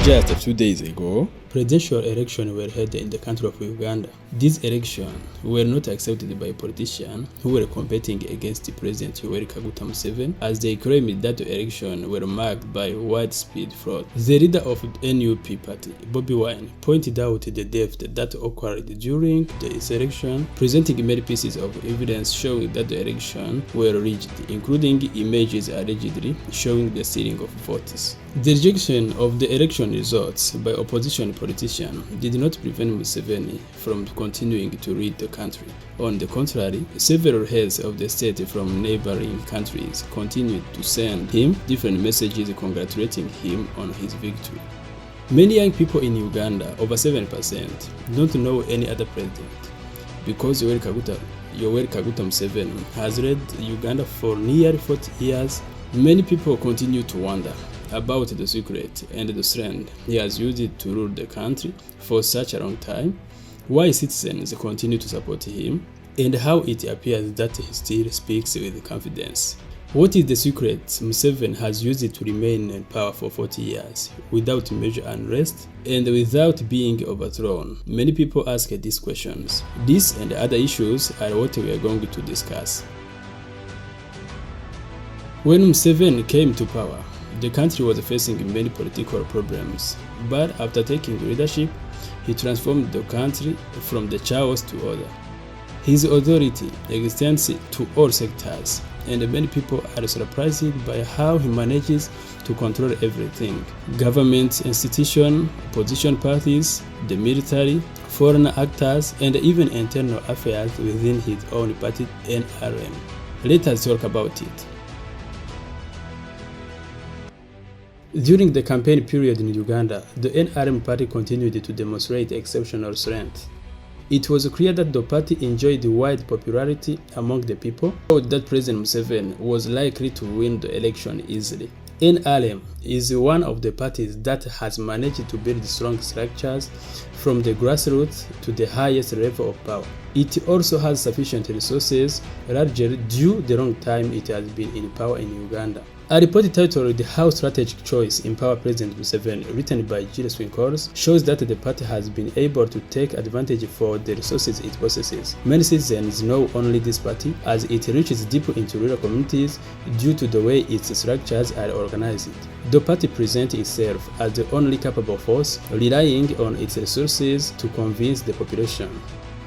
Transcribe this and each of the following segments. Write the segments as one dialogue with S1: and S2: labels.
S1: Just a few days ago,
S2: presidential elections were held in the country of Uganda. These elections were not accepted by politicians who were competing against President Yoweli Kaguta Museveni, as they claimed that the elections were marked by widespread fraud. The leader of the NUP party, Bobi Wine, pointed out the theft that occurred during this election, presenting many pieces of evidence showing that the elections were rigged, including images allegedly showing the stealing of votes. The rejection of the election results by opposition politicians did not prevent Museveni from continuing to lead the country. On the contrary, several heads of the state from neighboring countries continued to send him different messages congratulating him on his victory. Many young people in Uganda, over 7%, don't know any other president because Yoweli Kaguta Museveni has led Uganda for nearly 40 years. Many people continue to wonder about the secret and the strength he has used to rule the country for such a long time, why citizens continue to support him, and how it appears that he still speaks with confidence. What is the secret Museveni has used to remain in power for 40 years without major unrest and without being overthrown? Many people ask these questions. These and other issues are what we are going to discuss. When Museveni came to power, the country was facing many political problems, but after taking leadership, he transformed the country from the chaos to order. His authority extends to all sectors, and many people are surprised by how he manages to control everything: government institutions, opposition parties, the military, foreign actors, and even internal affairs within his own party, NRM. Let us talk about it. During the campaign period in Uganda, the NRM party continued to demonstrate exceptional strength. It was clear that the party enjoyed wide popularity among the people, thought that President Museveni was likely to win the election easily. NRM is one of the parties that has managed to build strong structures from the grassroots to the highest level of power. It also has sufficient resources, largely due to the long time it has been in power in Uganda. A report titled How Strategic Choice Empower President Museveni, written by Julius Winkors, shows that the party has been able to take advantage for the resources it possesses. Many citizens know only this party as it reaches deep into rural communities due to the way its structures are organized. The party presents itself as the only capable force, relying on its resources to convince the population.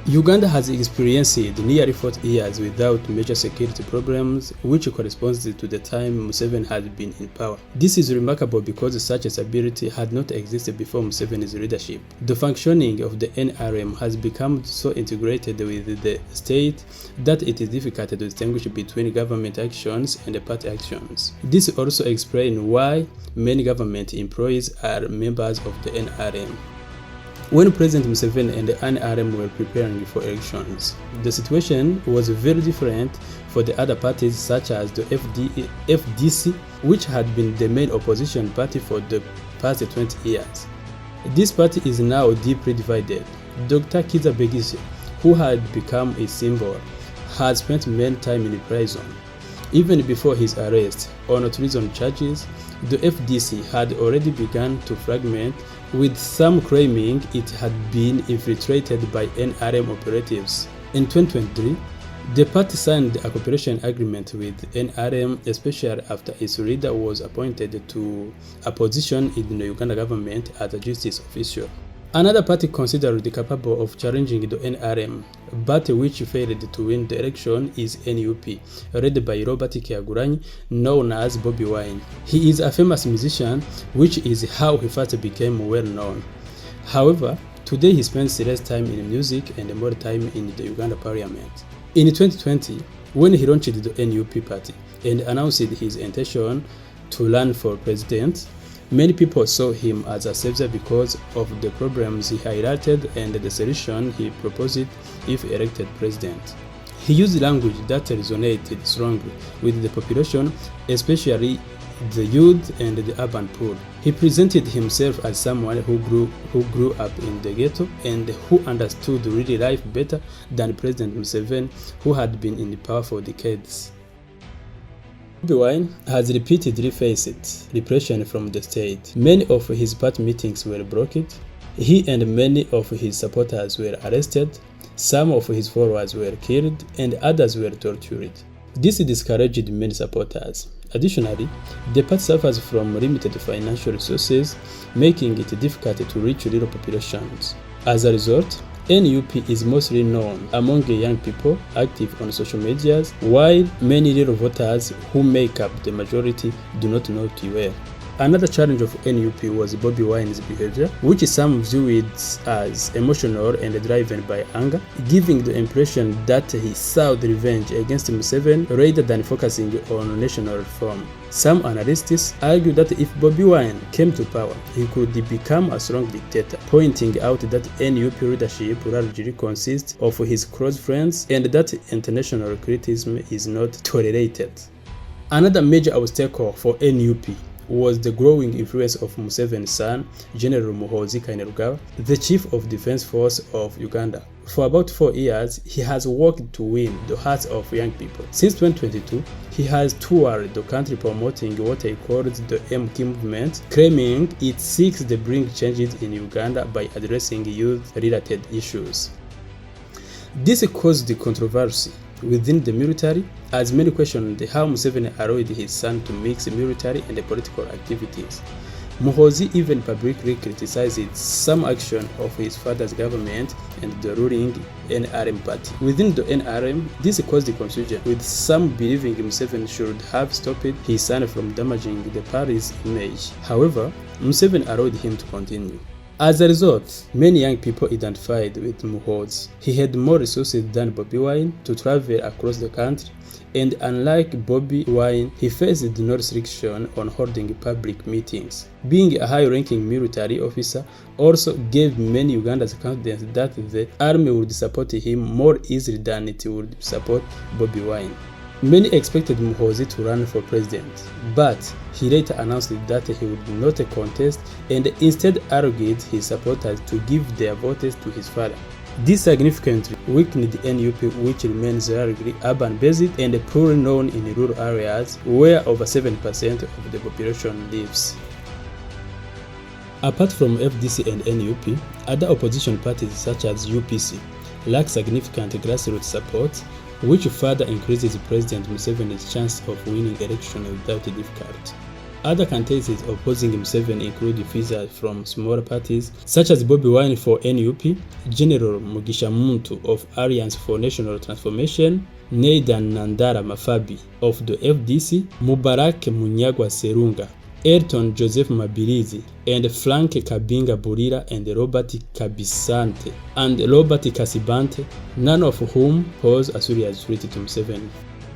S2: Uganda has experienced nearly 40 years without major security problems, which corresponds to the time Museveni has been in power. This is remarkable because such a stability had not existed before Museveni's leadership. The functioning of the NRM has become so integrated with the state that it is difficult to distinguish between government actions and party actions. This also explains why many government employees are members of the NRM. When President Museveni and the NRM were preparing for elections, the situation was very different for the other parties such as the FDC, which had been the main opposition party for the past 20 years. This party is now deeply divided. Dr. Kizza Besigye, who had become a symbol, had spent many time in prison. Even before his arrest on treason charges, the FDC had already begun to fragment, with some claiming it had been infiltrated by NRM operatives. In 2023, the party signed a cooperation agreement with NRM, especially after its leader was appointed to a position in the Uganda government as a justice official. Another party considered capable of challenging the NRM, but which failed to win the election, is NUP, led by Robert Kyagulanyi, known as Bobi Wine. He is a famous musician, which is how he first became well known. However, today he spends less time in music and more time in the Uganda parliament. In 2020, when he launched the NUP party and announced his intention to run for president, many people saw him as a savior because of the problems he highlighted and the solution he proposed if elected president. He used language that resonated strongly with the population, especially the youth and the urban poor. He presented himself as someone who grew up in the ghetto and who understood real life better than President Museveni, who had been in power for decades. Bobi Wine has repeatedly faced repression from the state. Many of his party meetings were broken. He and many of his supporters were arrested. Some of his followers were killed and others were tortured. This discouraged many supporters. Additionally, the party suffers from limited financial resources, making it difficult to reach rural populations. As a result, NUP is mostly known among young people active on social media, while many rural voters who make up the majority do not know it well. Another challenge of NUP was Bobi Wine's behavior, which some view it as emotional and driven by anger, giving the impression that he sought revenge against Museveni rather than focusing on national reform. Some analysts argue that if Bobi Wine came to power, he could become a strong dictator, pointing out that NUP leadership largely consists of his close friends and that international criticism is not tolerated. Another major obstacle for NUP was the growing influence of Museveni's son, General Muhoozi Kainerugaba, the Chief of Defense Force of Uganda. For about 4 years, he has worked to win the hearts of young people. Since 2022, he has toured the country promoting what he calls the MK movement, claiming it seeks to bring changes in Uganda by addressing youth-related issues. This caused the controversy within the military, as many questioned how Museveni allowed his son to mix military and political activities. Muhoozi even publicly criticized some action of his father's government and the ruling NRM party. Within the NRM, this caused confusion, with some believing Museveni should have stopped his son from damaging the party's image. However, Museveni allowed him to continue. As a result, many young people identified with Muhoozi. He had more resources than Bobi Wine to travel across the country, and unlike Bobi Wine, he faced no restriction on holding public meetings. Being a high-ranking military officer also gave many Ugandans confidence that the army would support him more easily than it would support Bobi Wine. Many expected Muhoozi to run for president, but he later announced that he would not contest and instead argued his supporters to give their votes to his father. This significantly weakened the NUP, which remains largely urban-based and poorly known in rural areas where over 7% of the population lives. Apart from FDC and NUP, other opposition parties such as UPC lack significant grassroots support, which further increases President Museveni's chance of winning election without difficulty. Other candidates opposing Museveni include figures from smaller parties such as Bobi Wine for NUP, General Mugisha Muntu of Alliance for National Transformation, Neidan Nandara Mafabi of the FDC, Mubarak Munyagwa Serunga, Elton Joseph Mabilizi, and Frank Kabinga Burira and Robert Kabisante and Robert Kasibante, none of whom pose a serious threat to Museveni.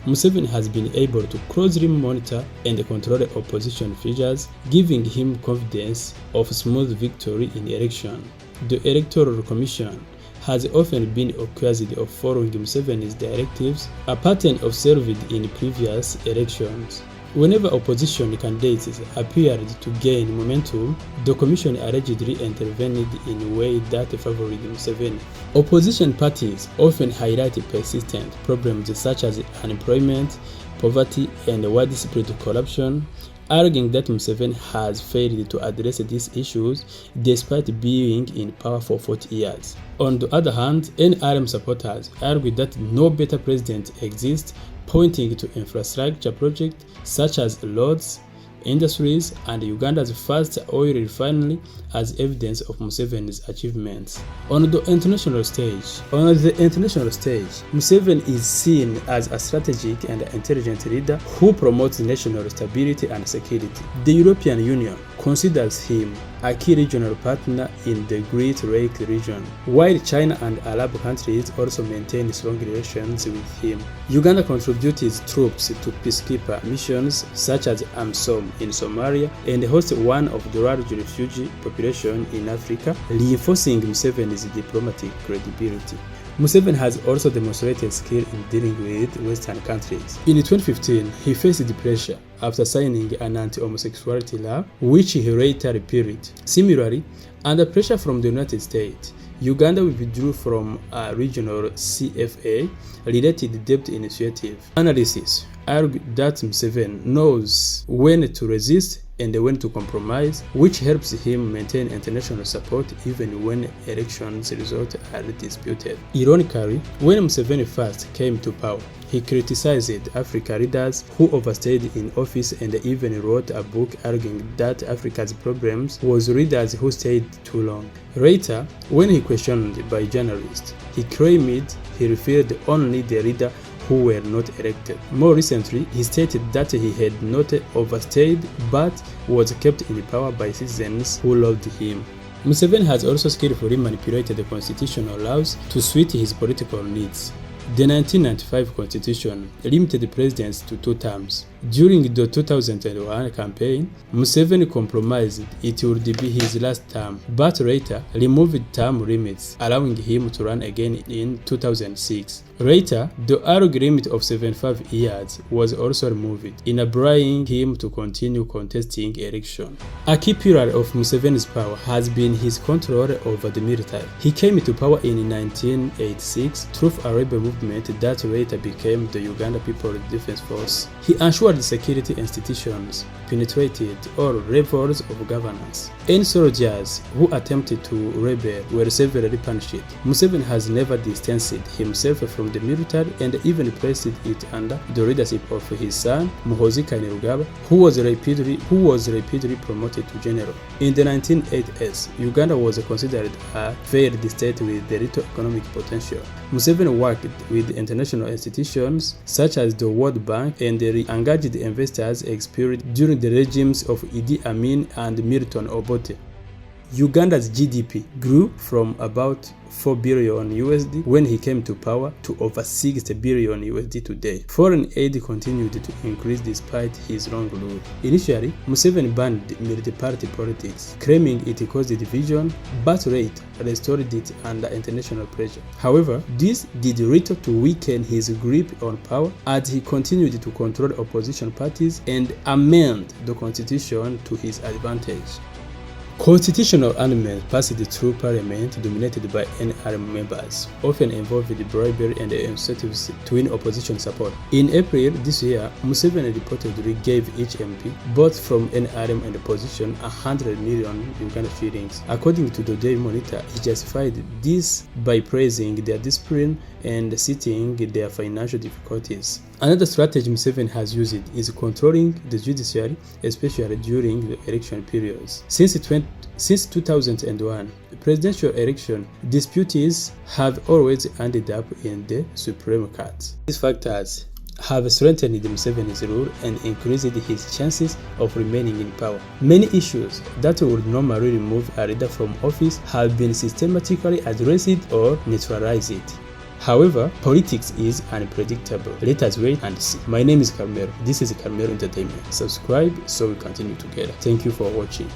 S2: Museveni has been able to closely monitor and control opposition figures, giving him confidence of smooth victory in election. The Electoral Commission has often been accused of following Museveni's directives, a pattern observed in previous elections. Whenever opposition candidates appeared to gain momentum, the Commission allegedly intervened in a way that favored Museveni. Opposition parties often highlight persistent problems such as unemployment, poverty, and widespread corruption, arguing that Museveni has failed to address these issues despite being in power for 40 years. On the other hand, NRM supporters argue that no better president exists, pointing to infrastructure projects such as roads, industries, and Uganda's first oil refinery as evidence of Museveni's achievements. On the international stage, Museveni is seen as a strategic and intelligent leader who promotes national stability and security. The European Union considers him a key regional partner in the Great Lake region, while China and Arab countries also maintain strong relations with him. Uganda contributes troops to peacekeeper missions such as AMISOM in Somalia and hosts one of the largest refugee populations in Africa, reinforcing Museveni's diplomatic credibility. Museveni has also demonstrated skill in dealing with Western countries. In 2015, he faced pressure after signing an anti-homosexuality law, which he later repealed. Similarly, under pressure from the United States, Uganda withdrew from a regional CFA-related debt initiative. Analysts argued that Museveni knows when to resist and when to compromise, which helps him maintain international support even when elections results are disputed. Ironically, when Museveni first came to power, he criticized African leaders who overstayed in office and even wrote a book arguing that Africa's problems was leaders who stayed too long. Later, when he questioned by journalists, he claimed he referred only the leader who were not elected. More recently, he stated that he had not overstayed but was kept in power by citizens who loved him. Museveni has also skillfully manipulated the constitutional laws to suit his political needs. The 1995 constitution limited presidents to 2 terms. During the 2001 campaign, Museveni compromised it would be his last term, but later removed term limits, allowing him to run again in 2006. Later, the arrogant limit of 75 years was also removed, enabling him to continue contesting election. A key pillar of Museveni's power has been his control over the military. He came to power in 1986 through a rebel movement that later became the Uganda People's Defense Force. He ensured security institutions penetrated all levels of governance. Any soldiers who attempted to rebel were severely punished. Museveni has never distanced himself from the military and even placed it under the leadership of his son, Muhoozi Kainerugaba, who was repeatedly promoted to general. In the 1980s, Uganda was considered a failed state with little economic potential. Museveni worked with international institutions such as the World Bank and re-engaged investors experienced during the regimes of Idi Amin and Milton Obote. Uganda's GDP grew from about $4 billion when he came to power to over $60 billion today. Foreign aid continued to increase despite his long rule. Initially, Museveni banned multi-party politics, claiming it caused division, but later restored it under international pressure. However, this did little to weaken his grip on power as he continued to control opposition parties and amend the constitution to his advantage. Constitutional amendments passed through parliament dominated by NRM members, often involved bribery and incentives to win opposition support. In April this year, Museveni reportedly gave each MP, both from NRM and opposition, 100 million Uganda shillings. According to the Daily Monitor, he justified this by praising their discipline and citing their financial difficulties. Another strategy Museveni has used is controlling the judiciary, especially during the election periods. Since 2001, presidential election disputes have always ended up in the Supreme Court. These factors have strengthened Museveni's rule and increased his chances of remaining in power. Many issues that would normally remove a leader from office have been systematically addressed or neutralized. However, politics is unpredictable. Let us wait and see. My name is Carmelo. This is Carmelo Entertainment. Subscribe so we continue together. Thank you for watching.